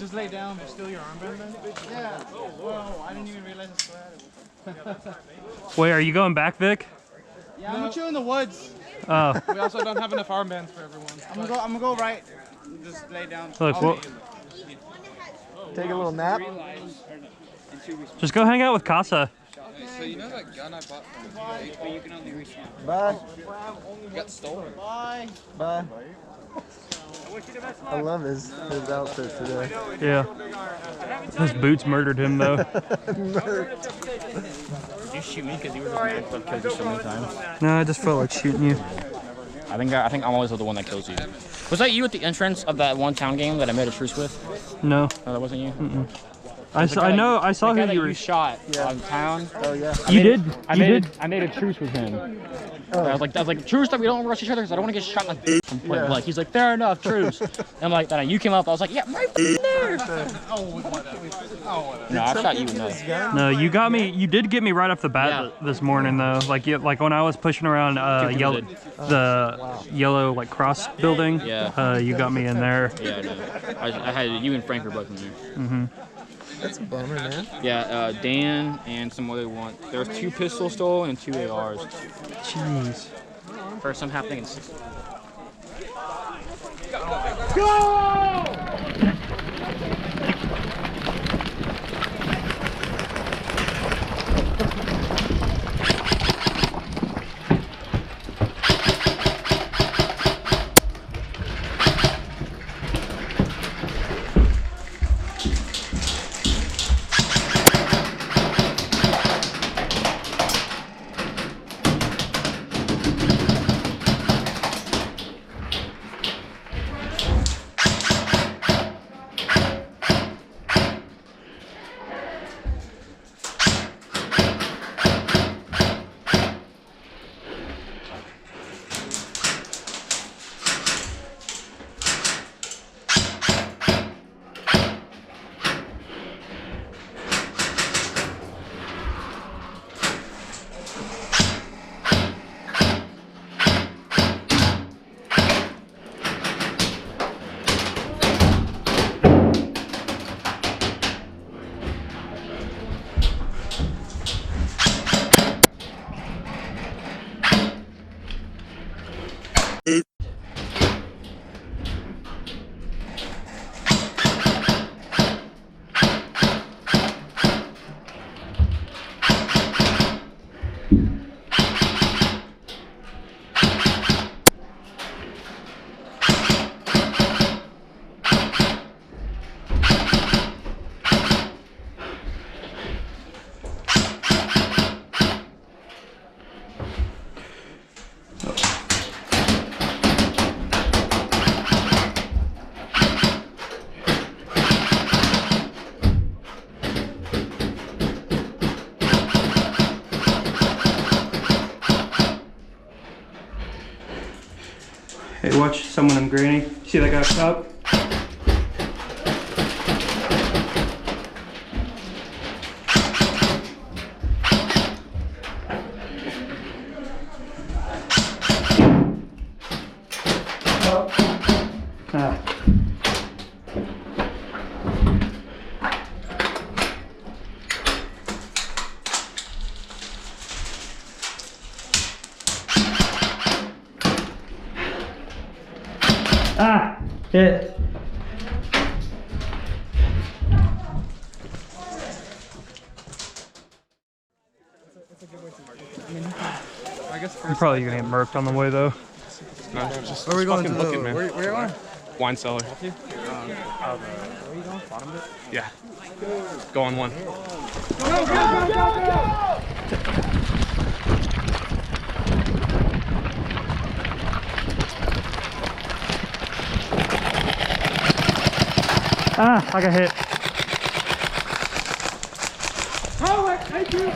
Just lay down. Steal your armband then? Yeah. Whoa, I didn't even realize I still had it. Wait, are you going back, Vic? Yeah, I'm gonna chill in the woods. Oh. We also don't have enough armbands for everyone. I'm gonna go right. Just lay down. Look, well, Take a little nap. just go hang out with Casa. So you know that gun I bought from Jake? But you can only reach one. Bye. It got stolen. Bye. Bye. I love his outfit today. Yeah. His boots murdered him though. Did you shoot me because you were the one that killed you so many times? No, I just felt like shooting you. I think I'm always the one that kills you. Was that you at the entrance of that one town game that I made a truce with? No. No, that wasn't you. I saw who you were. Shot on town. Oh yeah. I made a truce with him. I was like, truce that we don't rush each other because I don't want to get shot in the from point blank. He's like, fair enough, truce. And I'm like, then you came up. I was like, yeah, right there. No, I shot you in that. No, you got me. You did get me right off the bat this morning though. Like when I was pushing around yellow like cross building. Yeah. You got me in there. Yeah, I know. I had you and Frank were both in there. Mm-hmm. That's a bummer, man. Yeah, Dan and some other one. There was 2 pistols stolen and 2 ARs. Jeez. For some happening in 6. Hey, watch someone in granny. See that guy up top? Hit. You're probably gonna get murked on the way though. No, just Where are we going to? book it, man. Where are you going? Wine cellar. Where are you going? Bottom bit? Yeah. Go on one. Ah, I got hit. Oh, thank you.